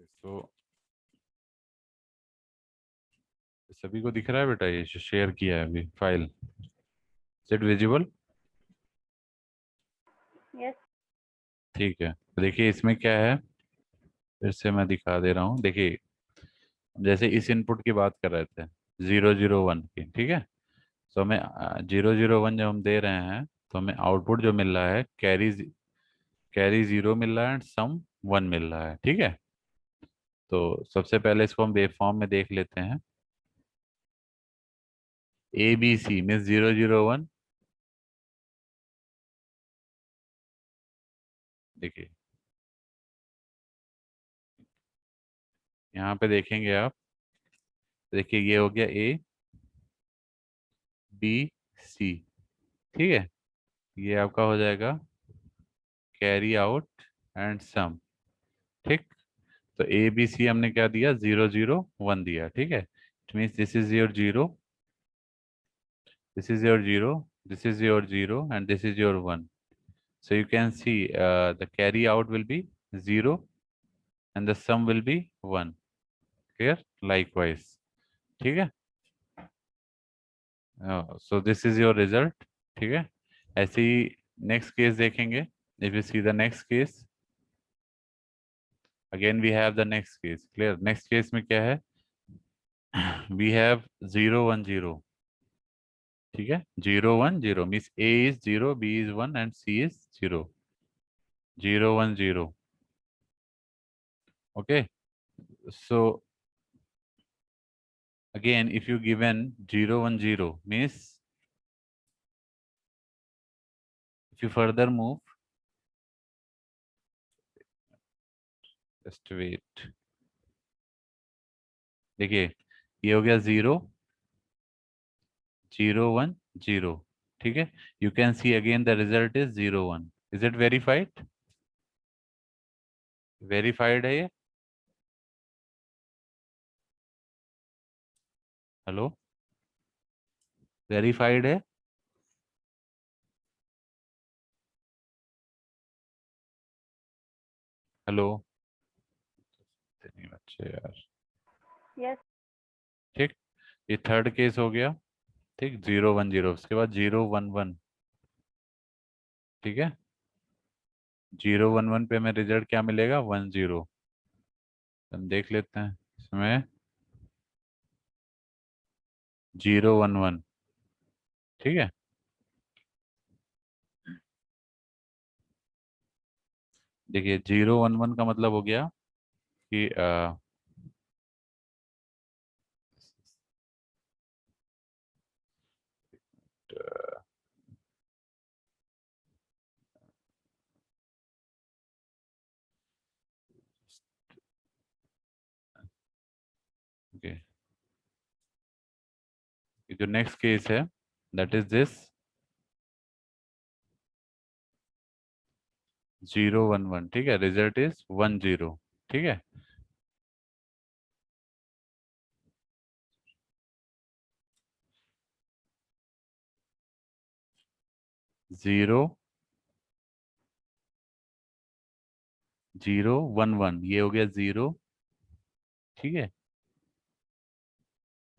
तो सभी को दिख रहा है बेटा, ये शेयर किया है अभी file, is it visible? Yes. ठीक है, तो देखिए इसमें क्या है, फिर से मैं दिखा दे रहा हूँ। देखिए जैसे इस इनपुट की बात कर रहे थे 0 0 1 की, ठीक है। तो हमें 0 0 1 जब हम दे रहे हैं तो हमें आउटपुट जो मिल रहा है कैरी 0 मिल रहा है एंड सम 1 मिल रहा है, ठीक है। तो सबसे पहले इसको हम वेव फॉर्म में देख लेते हैं। ABC means 0 0 1। देखिए यहाँ पे देखेंगे आप, देखिए ये हो गया ABC, ठीक है। ये आपका हो जाएगा कैरी आउट एंड सम, ठीक। तो ABC हमने क्या दिया, 0 0 1 दिया, ठीक है। It means this is your zero, this is your 0, this is your 0, and this is your 1. So you can see the carry out will be 0 and the sum will be 1. Clear? Likewise. ठीक है? So this is your result. ठीक है? ऐसे ही next case देखेंगे. If you see the next case, again we have the next case. Clear? Next case में क्या है? We have 0 1 0. ठीक है? 0 1 0 means A is 0, B is 1 and C is 0. 0 1 0. Okay? So again, if you given 0 1 0 means if you further move, just wait. देखिए ये हो गया 0 0 1 0, ठीक है। You can see again the result is 0 1. Is it verified? Verified है ये? Hello, verified है? Hello, नहीं बच्चे यार। यस। ठीक, ये थर्ड केस हो गया, ठीक। 0 1 0, उसके बाद 0 1 1, ठीक है। 0 1 1 पे हमें रिजल्ट क्या मिलेगा, 1 0। हम देख लेते हैं इसमें 0 1 1, ठीक है। देखिए 0 1 1 का मतलब हो गया कि ओके, जो नेक्स्ट केस है दैट इज दिस 0 1 1, ठीक है। रिजल्ट इज 1 0, ठीक है। जीरो 0 1 1, ये हो गया 0, ठीक है।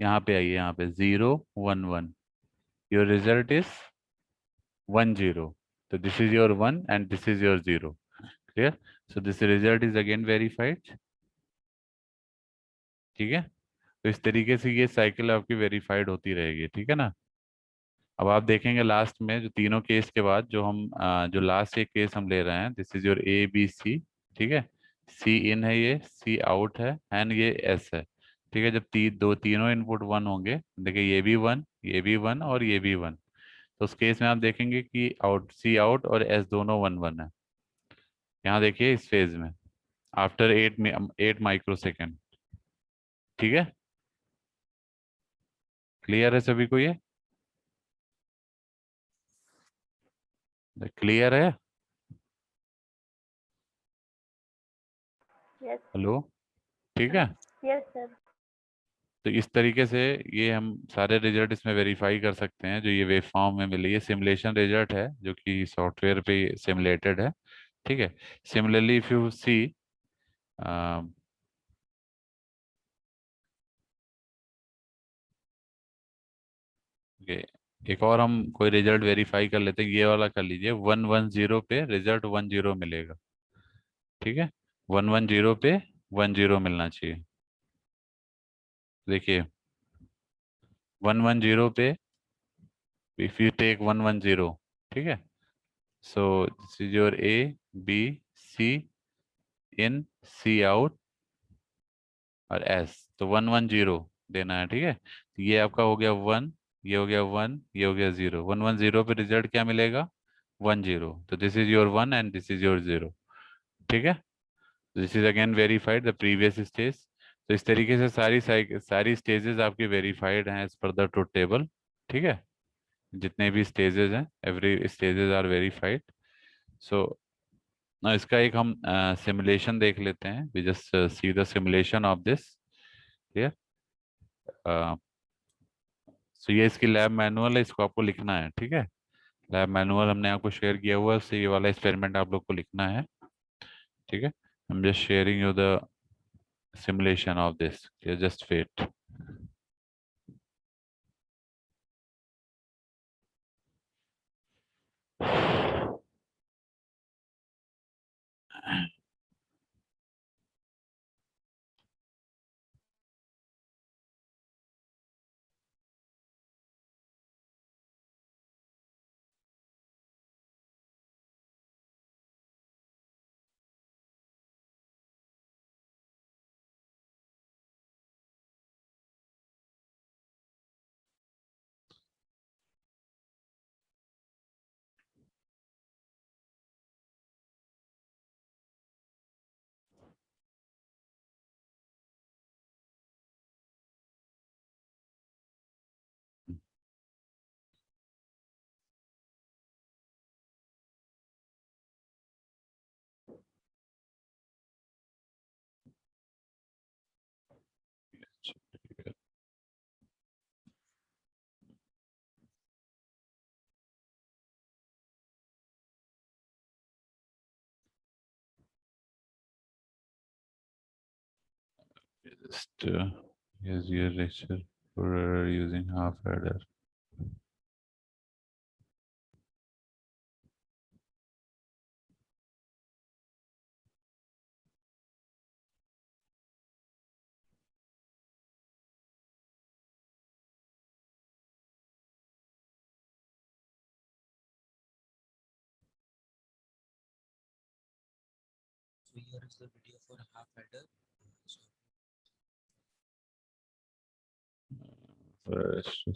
यहाँ पे आइए, यहाँ पे 0 1 1, योर रिजल्ट इज 1 0। तो this is your 1 and this is your 0। Clear? So this result is again verified, ठीक है। तो इस तरीके से ये साइकिल आपकी वेरीफाइड होती रहेगी, ठीक है ना। अब आप देखेंगे लास्ट में जो तीनों केस के बाद जो हम जो लास्ट एक केस हम ले रहे हैं, दिस इज योर ABC, ठीक है। C इन है, ये C आउट है एंड ये S है, ठीक है। जब तीनों इनपुट 1 होंगे, देखिए ये भी 1, ये भी 1 और ये भी 1, तो उस केस में आप देखेंगे कि C आउट और S दोनों 1 1 है। यहाँ देखिए इस फेज में आफ्टर 8 माइक्रो सेकेंड, ठीक है। क्लियर है सभी को ये? क्लियर है? यस। हेलो, ठीक है। Yes sir. तो इस तरीके से ये हम सारे रिजल्ट इसमें वेरीफाई कर सकते हैं। जो ये वेव फॉर्म में मिली है सिमुलेशन रिजल्ट है, जो कि सॉफ्टवेयर पे सिमुलेटेड है, ठीक है। Similarly if you see okay, एक और हम कोई रिजल्ट वेरीफाई कर लेते हैं, ये वाला कर लीजिए। 110 पे रिजल्ट 10 मिलेगा, ठीक है। 110 पे 10 मिलना चाहिए। देखिए 110 पे इफ यू टेक 110, ठीक है, so this is your A, B, C in, C out और एस। तो 110 देना है, ठीक है। तो ये आपका हो गया 1, ये हो गया 1, ये हो गया 0। 110 पे रिजल्ट क्या मिलेगा? 10। तो this is your 1 and this is your 0, ठीक है। This is again verified the previous stage. तो इस तरीके से सारी स्टेजेस आपकी वेरीफाइड हैं as per the truth table, ठीक है। जितने भी स्टेजेस हैं, every stages are verified. So इसका एक हम सिमुलेशन देख लेते हैं। We just see the simulation of this clear. So ये इसकी लैब मैनुअल है, इसको आपको लिखना है, ठीक है। लैब मैनुअल हमने आपको शेयर किया हुआ है, उससे ये वाला एक्सपेरिमेंट आप लोग को लिखना है, ठीक है। I am just sharing you the simulation of this. You just wait. Just here's your lecture for using half adder. So here is the video for half adder. So, First,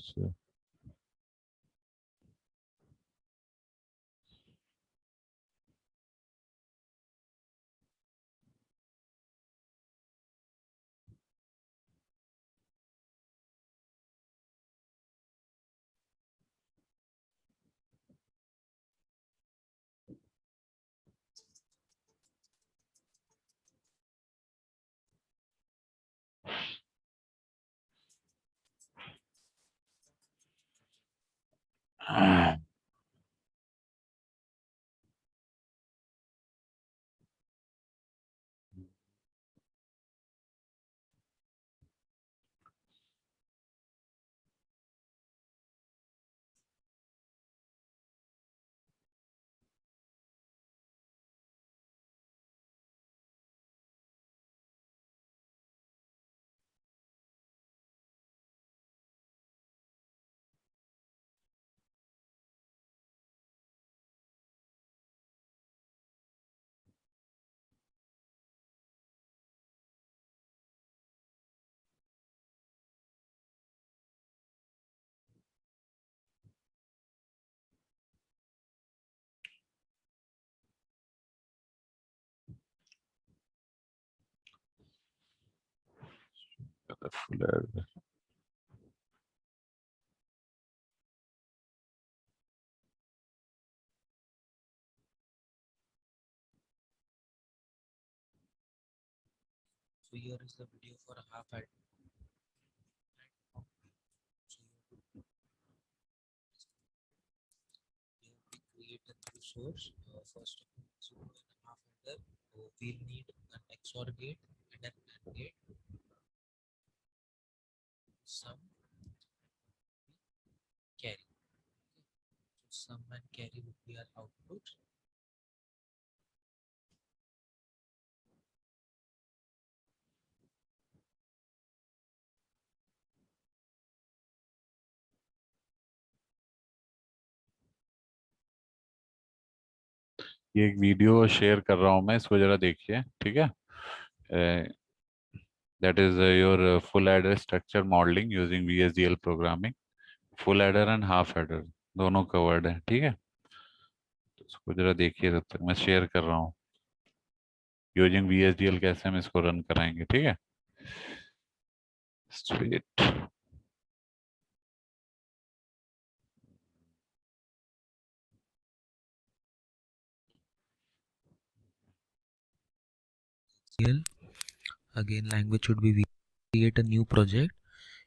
full adder. so here is the video for half adder. So we create a new source. First of all, 0.5 adder. So we'll need an XOR gate and an AND gate. Some sum and carry would be our output. ये एक video share कर रहा हूँ मैं, इसको जरा देखिए, ठीक है। That is your full adder structure modelling using VHDL programming. Full adder and half adder दोनों कवर्ड है, ठीक है। तो इसको जरा देखिए, तब तक मैं शेयर कर रहा हूँ यूजिंग VHDL कैसे हम इसको रन कराएंगे, ठीक है। Straight. Again, language should be create a new project.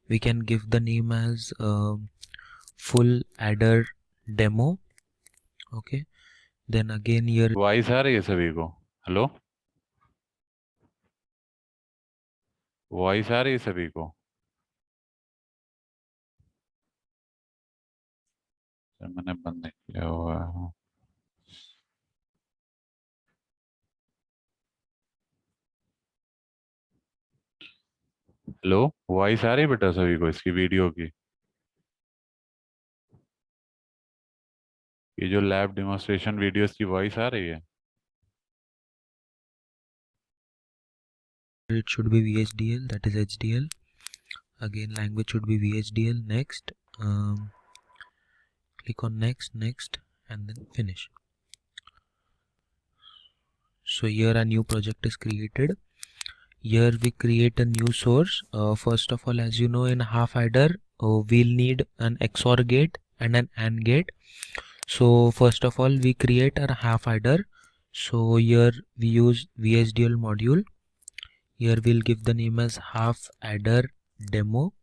We can give the name as full adder demo. Okay, then again here voice आ रही है सभी को? हेलो, वॉइस आ रही है सभी को? मैंने बंद नहीं किया हुआ है। हेलो, वॉइस आ रही है बेटा सभी को इसकी वीडियो की? ये जो लैब डेमोन्स्ट्रेशन वीडियोस की वॉइस आ रही है? it should be VHDL, that is HDL. Again, language should be VHDL. Next, click on next, and then finish. So here a new project is created. Here we create a new source. First of all, as you know, in half adder we'll need an XOR gate and an AND gate. So first of all, we create a half adder. So here we use VHDL module. Here we'll give the name as half adder demo.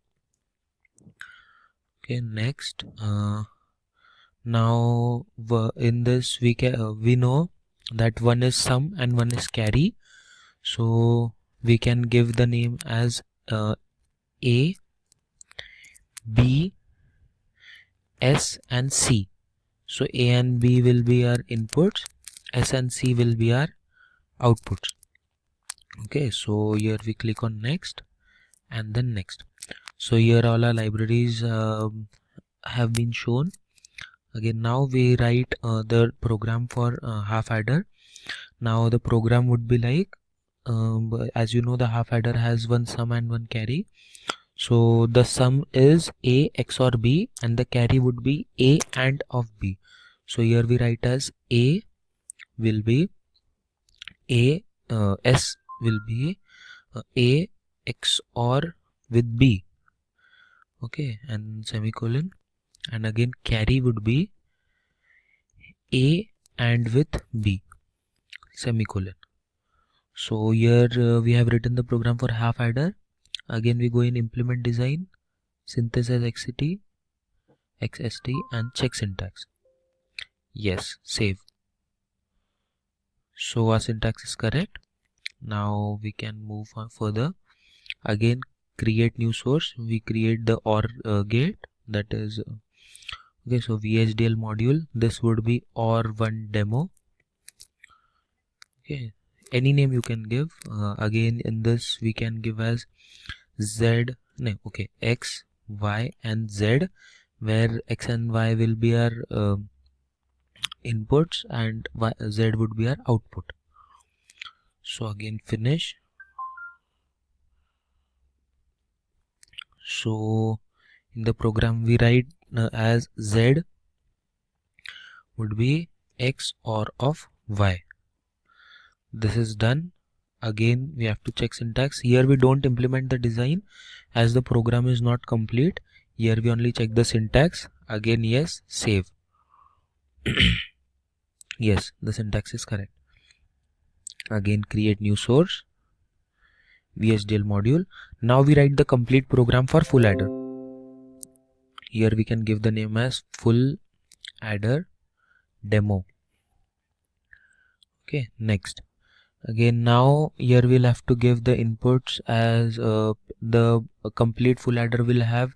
Okay, next. Now in this we know that one is sum and one is carry. So we can give the name as A, B, S and C. So A and B will be our inputs, S and C will be our outputs. Okay, so here we click on next and then next. So here all our libraries have been shown. Again, now we write the program for half adder. Now the program would be like, as you know, the half adder has one sum and one carry. So the sum is A XOR B and the carry would be A and of B. So here we write as A will be A, S will be A XOR with B. Okay, and semicolon, and again carry would be A and with B, semicolon. So here we have written the program for half adder. Again we go in implement design, synthesis XST and check syntax. Yes, save. So our syntax is correct. Now we can move on further. Again, create new source. We create the OR gate, that is okay. So VHDL module, this would be OR1 demo. Okay, any name you can give. Again in this we can give as X, Y and Z, where X and Y will be our inputs and Z would be our output. So again finish. So in the program we write as Z would be X or of Y. This is done. Again we have to check syntax. Here we don't implement the design as the program is not complete. Here we only check the syntax. Again yes, save. Yes, the syntax is correct. Again create new source, VHDL module. Now we write the complete program for full adder. Here we can give the name as full adder demo. Okay, next. Again now here we'll have to give the inputs as the complete full adder will have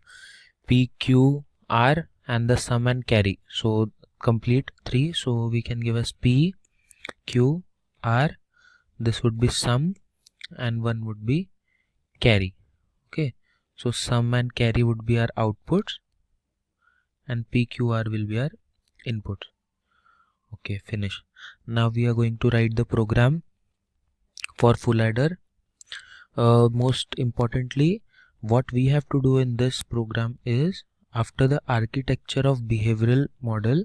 P, Q, R and the sum and carry. So complete 3, so we can give as P, Q, R. This would be sum and 1 would be carry. Okay, so sum and carry would be our outputs and PQR will be our inputs. Okay, finish. Now we are going to write the program for full adder. Most importantly, what we have to do in this program is, after the architecture of behavioral model,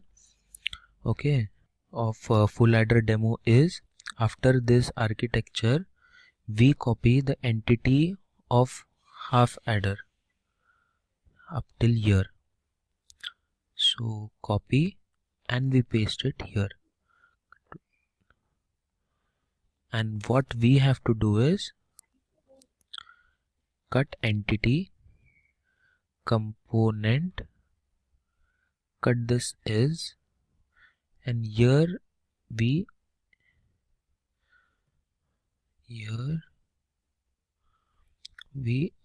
okay, of full adder demo is, after this architecture we copy the entity of half adder up till here. So copy and we paste it here. And what we have to do is cut entity component, cut this is, and here we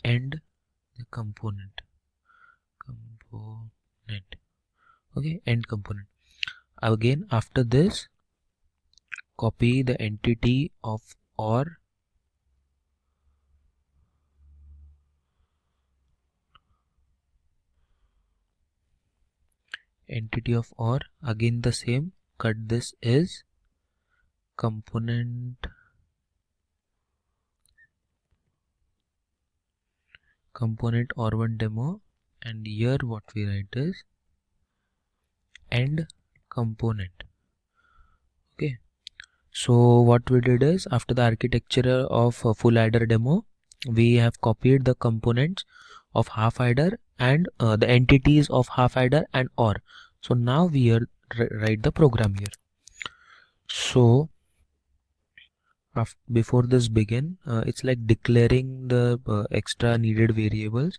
end the component, okay, end component. Again, after this, copy the entity of OR, again the same, cut this is, component OR1 demo, and here what we write is end component. Okay, so what we did is, after the architecture of full adder demo, we have copied the components of half adder and the entities of half adder and OR. So now we write the program here. So before this begin, it's like declaring the extra needed variables.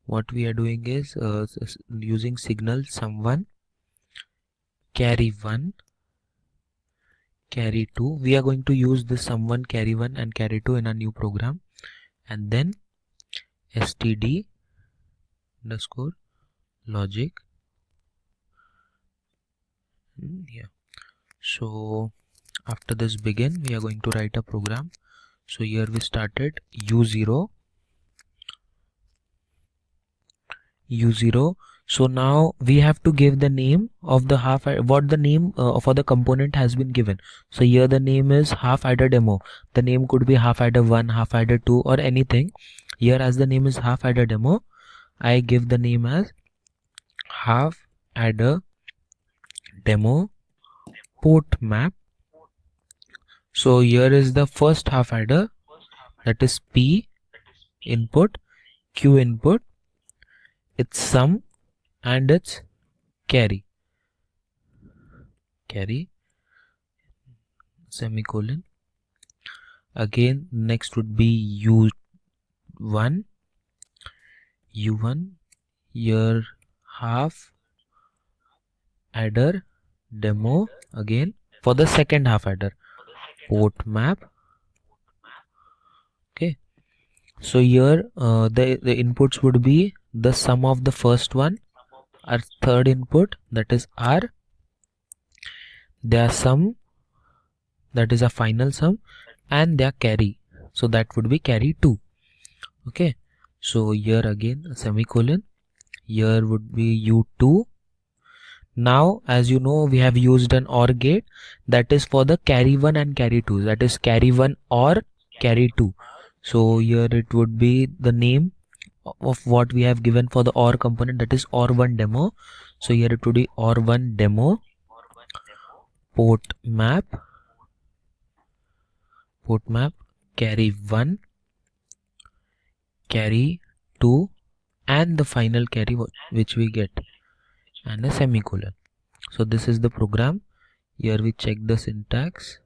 What we are doing is using signal sum1, carry 1, carry 2. We are going to use the sum1, carry 1 and carry 2 in a new program, and then std underscore logic. Yeah, so after this begin, we are going to write a program. So here we started u0. So now we have to give the name of the half, what the name for the component has been given. So here the name is half adder demo. The name could be half adder 1, half adder 2 or anything. Here, as the name is half adder demo, I give the name as half adder demo port map. So here is the first half adder, that is P input, Q input, its sum and its carry, semicolon. Again, next would be U1, here half adder demo, again for the second half adder, port map. Okay, so here the inputs would be the sum of the first one, our third input, that is R, their sum, that is a final sum, and their carry, so that would be carry 2. Okay, so here again a semicolon, here would be U2. Now, as you know, we have used an OR gate, that is for the carry 1 and carry 2, that is carry 1 or carry 2. So here it would be the name of what we have given for the OR component, that is OR1 demo. So here it would be OR1 demo port map carry 1, carry 2 and the final carry which we get, and a semicolon. So this is the program. Here we check the syntax.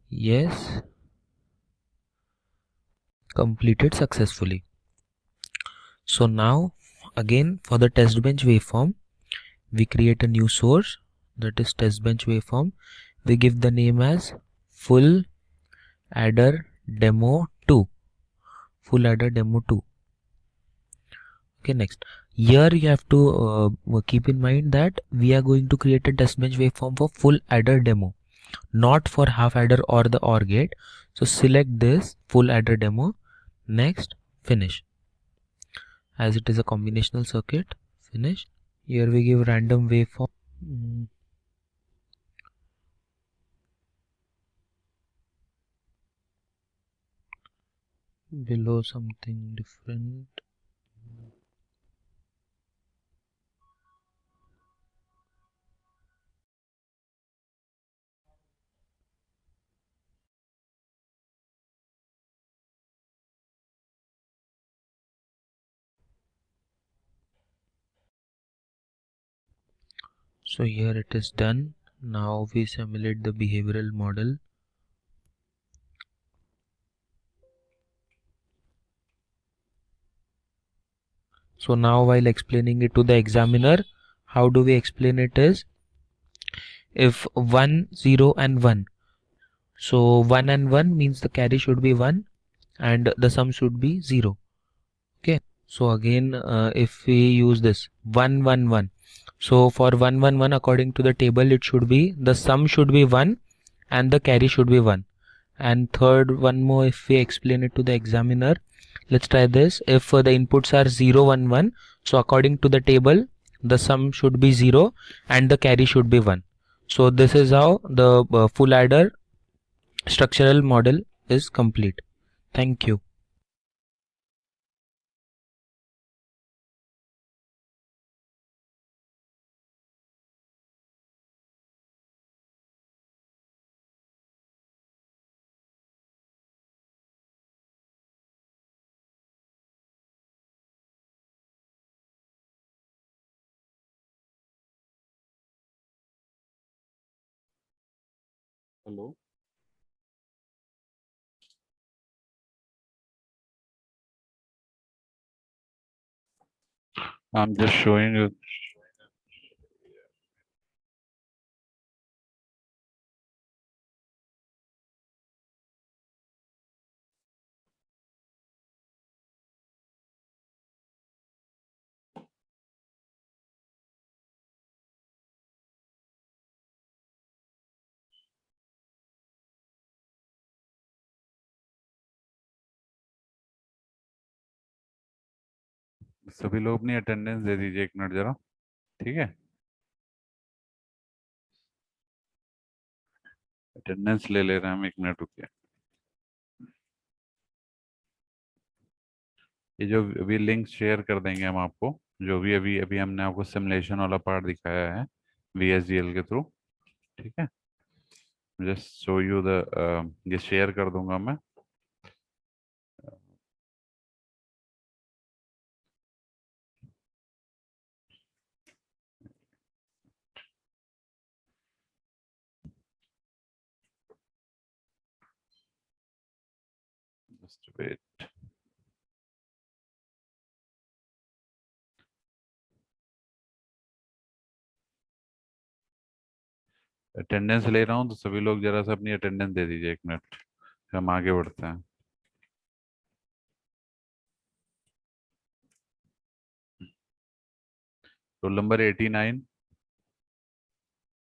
Yes, completed successfully. So now again, for the test bench waveform, we create a new source, that is test bench waveform. We give the name as full adder demo 2, full adder demo 2. Okay, next, Here you have to keep in mind that we are going to create a test bench waveform for full adder demo, not for half adder or the OR gate. So select this full adder demo, next, finish. As it is a combinational circuit, finish. Here we give random waveform. Below something different. So here it is done. Now we simulate the behavioral model. So now while explaining it to the examiner, how do we explain it is, if 1, 0 and 1. So 1 and 1 means the carry should be 1 and the sum should be 0. Okay. So again, if we use this 1, 1, 1. So for 1, 1, 1, according to the table, it should be, the sum should be 1 and the carry should be 1. And third, one more, if we explain it to the examiner, let's try this. If the inputs are 0, 1, 1, so according to the table, the sum should be 0 and the carry should be 1. So this is how the full adder structural model is complete. Thank you. Hello, I'm just showing you. सभी लोग अपनी attendance दे दीजिए, एक minute जरा, ठीक है? Attendance ले ले रहे हैं हम, एक मिनट रुकिए। ये जो अभी लिंक शेयर कर देंगे हम आपको, जो भी अभी अभी हमने आपको सिमुलेशन वाला पार्ट दिखाया है VSDL के थ्रू, ठीक है? जस्ट शो यू द, ये शेयर कर दूंगा मैं। Just wait. अटेंडेंस ले रहा हूँ, तो सभी लोग जरा सा अपनी अटेंडेंस दे दीजिए, एक मिनट, फिर हम आगे बढ़ते हैं। Roll number 89,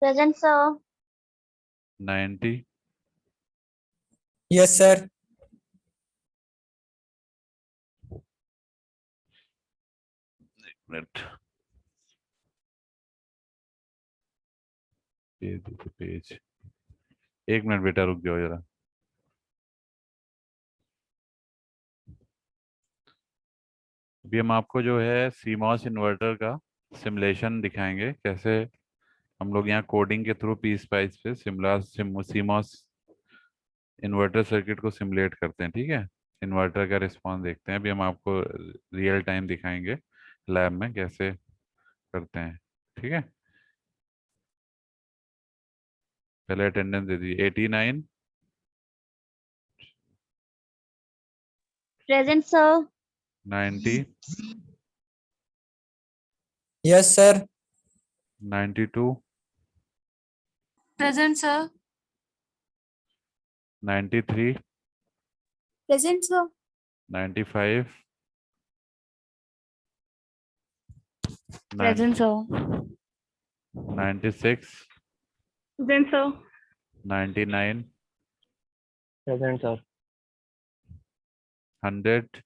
Present, sir. 90, Yes, sir. Minute, page, एक मिनट बेटा, रुक जाओ जरा। अभी हम आपको जो है CMOS इन्वर्टर का सिमुलेशन दिखाएंगे, कैसे हम लोग यहाँ कोडिंग के थ्रू पी स्पाइस पे CMOS इन्वर्टर सर्किट को सिमुलेट करते हैं, ठीक है? इन्वर्टर का रिस्पॉन्स देखते हैं, अभी हम आपको रियल टाइम दिखाएंगे लैब में कैसे करते हैं, ठीक है? पहले अटेंडेंस दे दीजिए। 89, Present, sir. 90, Yes, sir. 92, Present, sir. 93, Present, sir. 95, Present, sir. 96, Present, sir. 99, Present, sir. 100,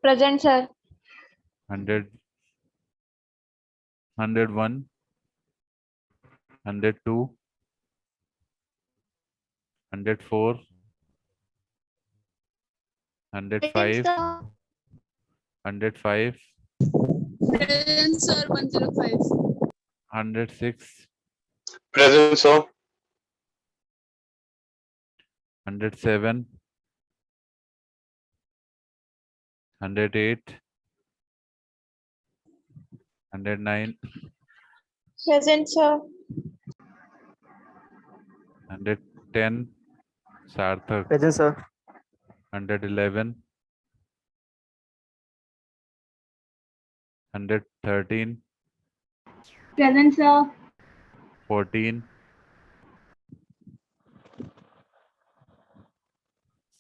Present, sir. 100, 101, 102, 104, 105, 105, Present, sir. 105. 106, Present, sir. 107, 108, 109, Present, sir. 110, Sarthak, Present, sir. 111, 113, Present, sir. 14,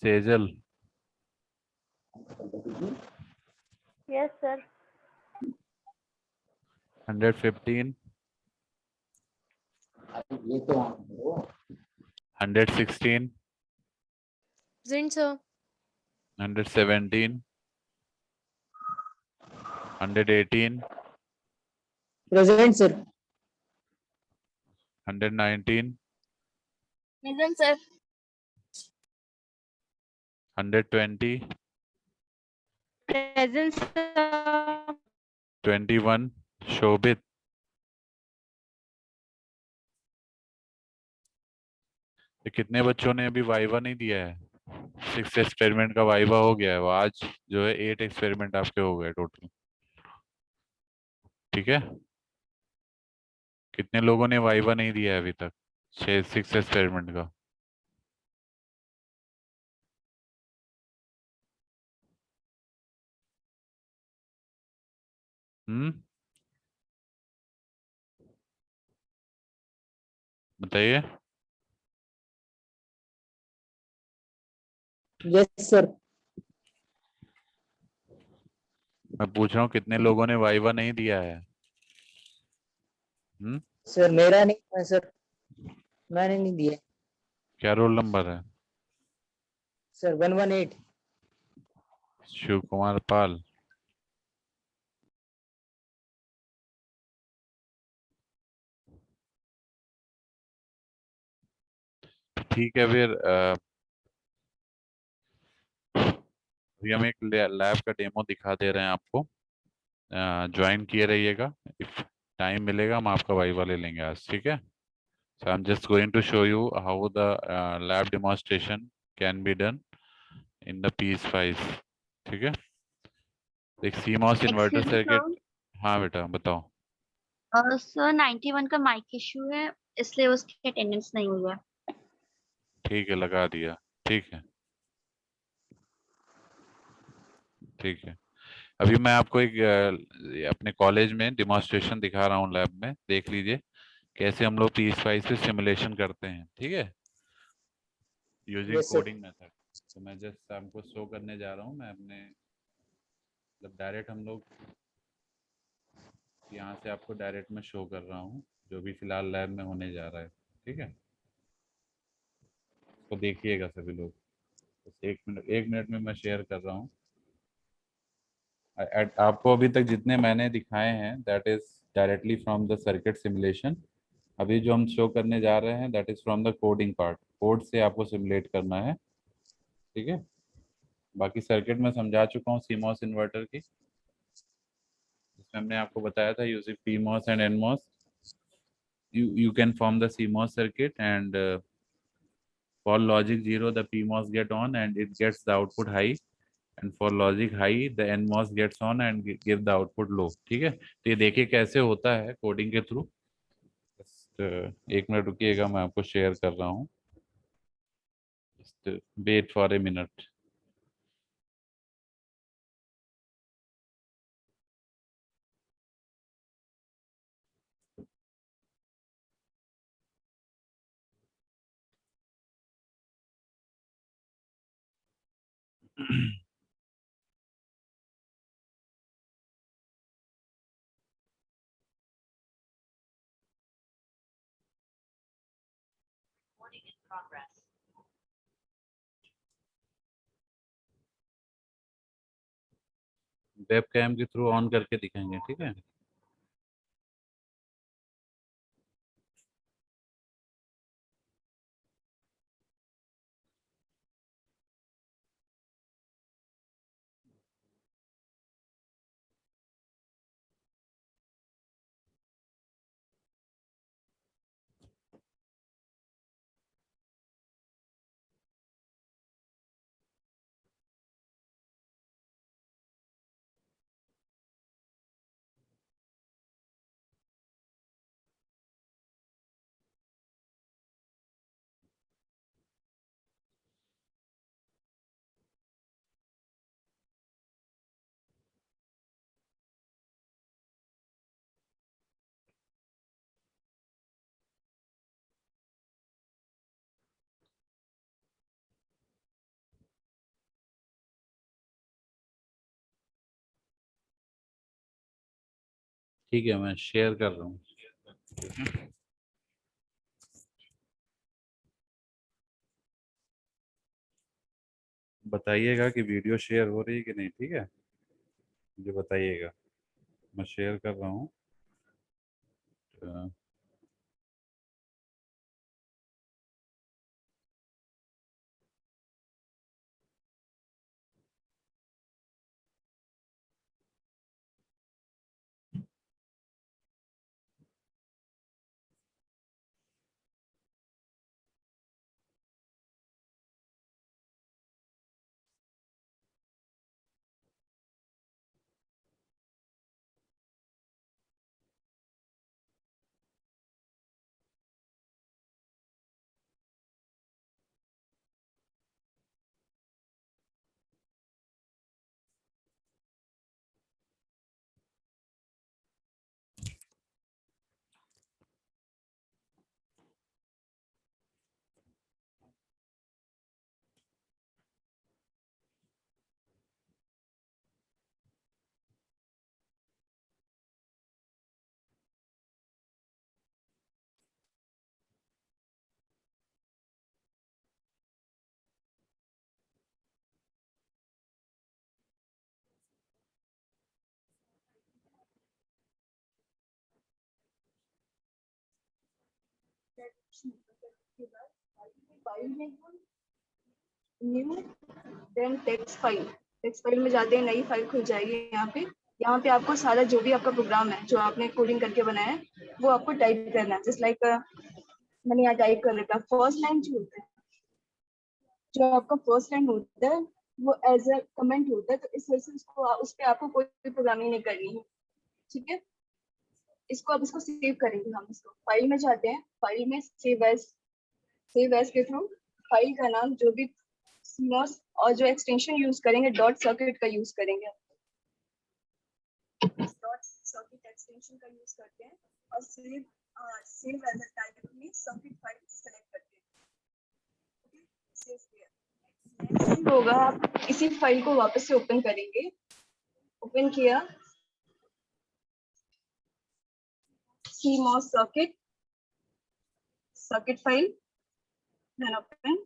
Sejal, Yes, sir. 115, 116, Present, sir. 117, 118, Present, sir. 119, Present, sir. 120, Present, sir. 21, Shobit. ये कितने बच्चों ने अभी viva नहीं दिया है? 6 experiment का viva हो गया है, वो आज जो है 8 एक्सपेरिमेंट आपके हो गए टोटल। ठीक है, कितने लोगों ने वाइवा नहीं दिया है अभी तक 6 एक्सपेरिमेंट का? हम्म, बताइए। Yes, sir. मैं पूछ रहा हूँ कितने लोगों ने वाइवा नहीं दिया है? Sir, मेरा नहीं है सर, मैंने नहीं दिया। क्या रोल नंबर है? सर 118। शिव कुमार पाल। ठीक है, फिर अभी हम एक लैब का डेमो दिखा दे रहे हैं आपको, ज्वाइन किए रहिएगा। इफ टाइम मिलेगा हम आपका वाइवा ले लेंगे आज, ठीक है? So I'm just going to show you how the lab demonstration can be done in the PSpice, ठीक है? एक CMOS inverter Excuse me, circuit. sir. हाँ बेटा बताओ। सर 91 का माइक इशू है, इसलिए उसकी अटेंडेंस नहीं हुई है। ठीक है, लगा दिया। ठीक है, ठीक है। अभी मैं आपको एक अपने कॉलेज में डिमॉन्स्ट्रेशन दिखा रहा हूँ, लैब में देख लीजिए कैसे हम लोग PSpice से सिमुलेशन करते हैं, ठीक है? Using Yes, sir. Coding method. तो मैं जस्ट आपको शो करने जा रहा हूँ, मैं अपने मतलब डायरेक्ट हम लोग यहाँ से आपको डायरेक्ट में शो कर रहा हूँ जो भी फिलहाल लैब में होने जा रहा है, ठीक है? तो देखिएगा सभी लोग, बस 1 मिनट में मैं शेयर कर रहा हूँ। आपको अभी तक जितने मैंने दिखाए हैं that is directly from the circuit simulation. अभी जो हम शो करने जा रहे हैं that is from the coding part, code से आपको सिमुलेट करना है, ठीक है? बाकी सर्किट में समझा चुका हूँ CMOS इन्वर्टर की, जिसमें हमने आपको बताया था using PMOS and NMOS you can form the CMOS circuit and for logic 0 the PMOS get on and it gets the output high, and for logic high the NMOS gets on and give the output low, ठीक है? तो ये देखिए कैसे होता है coding के through. Just 1 minute रुकिएगा, मैं आपको शेयर कर रहा हूँ, just wait for a minute. Web cam through on करके दिखाएंगे, ठीक है। ठीक है, मैं शेयर कर रहा हूँ। बताइएगा कि वीडियो शेयर हो रही है कि नहीं, ठीक है, मुझे बताइएगा। मैं शेयर कर रहा हूँ। फाइल में न्यू देन टेक्स्ट फाइल में जाते हैं, नई फाइल खुल जाएगी। यहाँ पे आपको सारा जो भी आपका प्रोग्राम है जो आपने कोडिंग करके बनाया है वो आपको टाइप करना है। जस्ट लाइक मैंने यहाँ टाइप कर रखा। फर्स्ट लाइन जो होता है, जो आपका फर्स्ट लाइन होता है वो एज अ कमेंट होता है, तो इस वजह से उसको उस पर आपको कोई प्रोग्रामिंग नहीं करनी है, ठीक है। इसको सेव करेंगे हम। इसको फाइल में जाते हैं, फाइल में सेव एज के थ्रू फाइल का नाम जो भी CMOS और जो एक्सटेंशन यूज करेंगे डॉट सर्किट का यूज करेंगे। डॉट सर्किट एक्सटेंशन का यूज करते हैं और सेव एज अ टाइप में सर्किट फाइल सेलेक्ट करते हैं। सेव किया, नेक्स्ट होगा आप इसी फाइल को वापस से ओपन करेंगे। ओपन किया, CMOS circuit file, then open.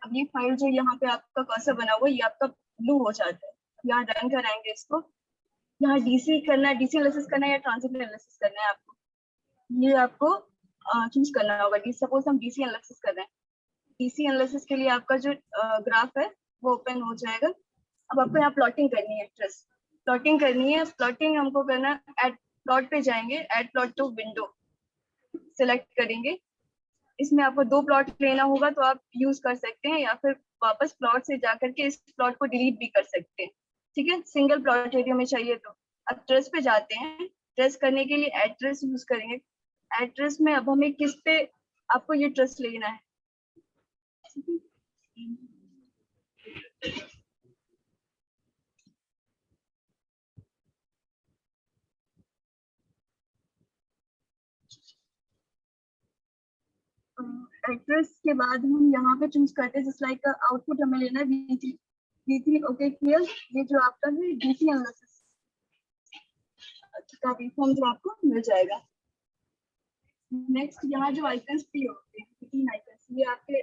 अब ये फाइल जो यहाँ पे आपका कर्सर बना हुआ है ये आपका ब्लू हो जाता है। यहाँ रन कराएंगे इसको। यहाँ डीसी करना है, डीसी एनालिसिस करना है या ट्रांजिट एनालिसिस करना है आपको, ये आपको चूज करना होगा। सपोज हम डीसी एनालिसिस कर रहे हैं, डीसी एनालिसिस के लिए आपका जो ग्राफ है वो ओपन हो जाएगा। अब आपको यहाँ प्लॉटिंग करनी है, प्लॉटिंग करनी है। प्लॉटिंग हमको करना है, एड प्लॉट पे जाएंगे, add plot to window select करेंगे। इसमें आपको 2 प्लॉट लेना होगा तो आप यूज कर सकते हैं, या फिर वापस प्लॉट से जाकर के इस प्लॉट को डिलीट भी कर सकते हैं, ठीक है। सिंगल प्लॉट एरिया में चाहिए तो अब ट्रेस पे जाते हैं। ट्रेस करने के लिए एड्रेस यूज करेंगे। एड्रेस में अब हमें किस पे आपको ये ट्रेस लेना है, एड्रेस के बाद हम यहाँ पे चूज करते हैं। जस्ट लाइक आउटपुट हमें लेना है V3 ओके क्लियर। ये जो आपका है डीसी एनालिसिस का फॉर्म जो आपको मिल जाएगा। नेक्स्ट यहाँ जो आइकन्स पे होते हैं, 3 आइकन्स, ये आपके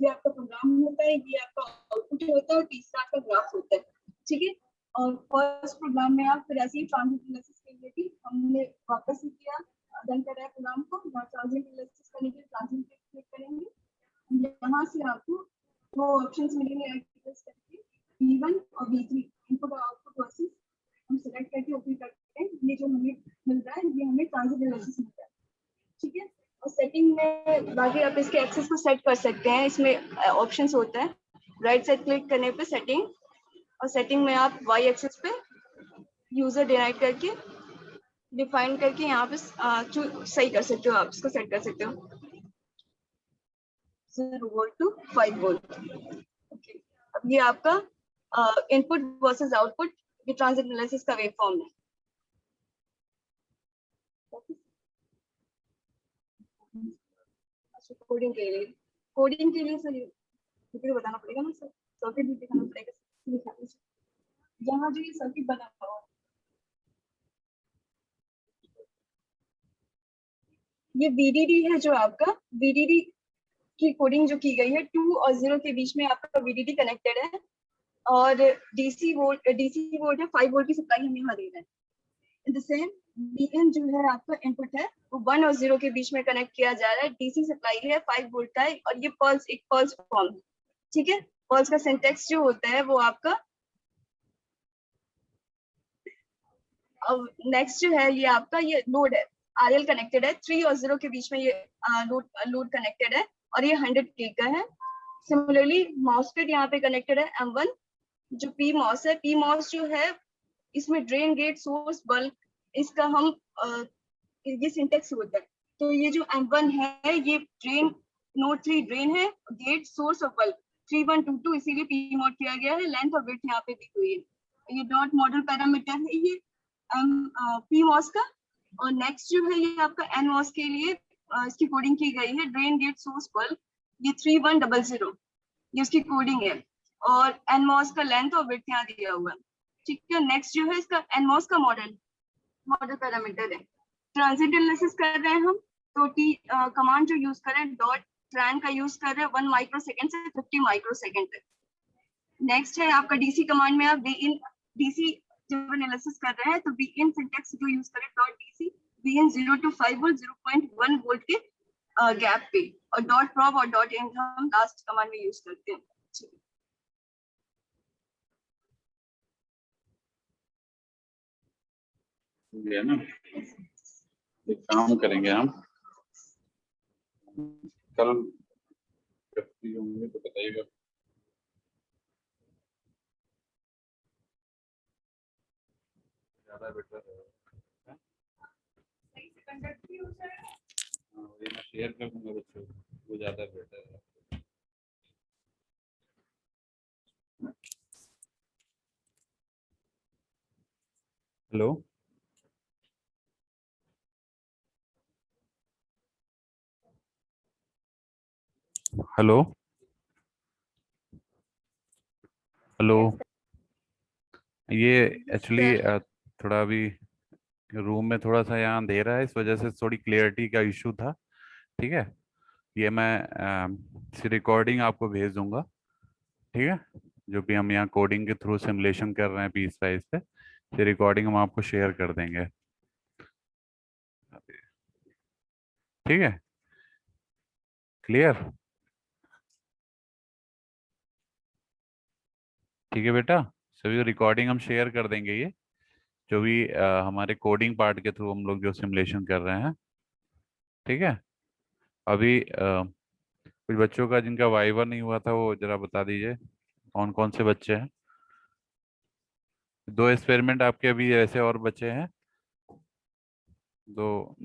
ये आपका प्रोग्राम होता है, ये आपका आउटपुट होता है और तीसरा आपका ग्राफ होता है, ठीक है। और फर्स्ट प्रोग्राम में आप फिर ऐसे ही ट्रांजिट एनालिसिस के लिए भी हमने वापस ही किया, रन करा है प्रोग्राम को। ट्रांजिट एनालिसिस करने के लिए ट्रांजिट पे क्लिक करेंगे, यहाँ से आपको दो ऑप्शंस मिलेंगे एक्टिवेट करके, V1 और V3 इनपुट और आउटपुट वर्सेस हम सेलेक्ट करके ओपन करते हैं। ये जो हमें मिल रहा है ये हमें ट्रांजिट एनालिसिस मिल रहा है, ठीक है। और सेटिंग में बाकी आप इसके एक्सेस को सेट कर सकते हैं, इसमें ऑप्शंस होता है, राइट साइड क्लिक करने पे सेटिंग, और सेटिंग में आप वाई एक्सेस पे यूजर डिनाइट करके डिफाइन करके यहाँ पे सही कर सकते हो, आप इसको सेट कर सकते हो 0 वोल्ट टू 5 वोल्ट। ओके, अब ये आपका इनपुट वर्सेस आउटपुट ये ट्रांजिट एनालिसिस का वेव फॉर्म है। कोडिंग के लिए सर मुझे बताना पड़ेगा ना सर, सर्किट भी दिखाना पड़ेगा। यहाँ जो ये सर्किट बना हुआ है, ये VDD है जो आपका VDD की कोडिंग जो की गई है 2 और 0 के बीच में आपका VDD कनेक्टेड है, और DC वोल्ट है 5 वोल्ट की सप्लाई हम यहाँ दे रहे हैं। द सेम Bn जो है आपका इनपुट है वो 1 और 0 के बीच में कनेक्ट किया जा रहा है, DC सप्लाई है 5 वोल्ट का है, और ये एक पल्स फॉर्म है, ठीक है। पल्स का सिंटेक्स जो होता है वो आपका, अब नेक्स्ट जो है ये आपका ये लोड है, RL कनेक्टेड है 3 और 0 के बीच में ये लोड कनेक्टेड है, और ये 100K का है। सिमिलरली मॉसफेट यहाँ पे कनेक्टेड है M1 जो PMOS है। PMOS जो है इसमें ड्रेन गेट सोर्स बल्ब, इसका हम ये सिंटेक्स होता है। तो ये जो M1 है ये ड्रेन नोड 3 ड्रेन है, गेट सोर्स और बल्ब 3122 इसीलिए PMOS किया गया है, लेंथ और विड्थ यहाँ पे दी हुई है। ये डॉट मॉडल पैरामीटर है ये PMOS का। और नेक्स्ट जो है ये आपका NMOS के लिए इसकी कोडिंग की गई है, ड्रेन गेट सोर्स बल्ब ये 3100 ये उसकी कोडिंग है, और NMOS का लेंथ और विड्थ यहाँ दिया हुआ है, ठीक है। नेक्स्ट जो है इसका NMOS का मॉडल पैरामीटर है। ट्रांजिट एनालिसिस कर रहे हैं हम, तो कमांड जो यूज कर रहे हैं डॉट ट्रान का यूज कर रहे हैं 1 माइक्रोसेकंड से 50 माइक्रोसेकंड तक। नेक्स्ट है आपका DC कमांड में आप DC जब एनालिसिस कर रहे हैं तो Bin सिंटेक्स जो यूज करें dot DC Bin 0 to 5 volt 0.1 volt के गैप पे, और डॉट प्रॉब और डॉट एंड हम लास्ट कमांड में यूज करते हैं, ठीक है ना। एक काम करेंगे हम, कल जब फ्री होंगे तो बताइएगा। ज्यादा बेटर है, ये मैं शेयर कर दूंगा बच्चों को, वो ज्यादा बेटर है। Hello, hello, hello. ये एक्चुअली थोड़ा अभी रूम में थोड़ा सा यहाँ अंधेरा है, इस वजह से थोड़ी क्लियरिटी का इशू था, ठीक है। ये मैं रिकॉर्डिंग आपको भेज दूंगा, ठीक है। जो भी हम यहाँ कोडिंग के थ्रू सिमुलेशन कर रहे हैं पीस वाइज पे, ये रिकॉर्डिंग हम आपको शेयर कर देंगे, ठीक है। क्लियर, ठीक है बेटा। सभी रिकॉर्डिंग हम शेयर कर देंगे, ये जो भी हमारे कोडिंग पार्ट के थ्रू हम लोग जो सिमुलेशन कर रहे हैं, ठीक है। अभी कुछ बच्चों का जिनका वाइवा नहीं हुआ था वो जरा बता दीजिए, कौन कौन से बच्चे हैं। 2 एक्सपेरिमेंट आपके अभी ऐसे और बचे हैं, 2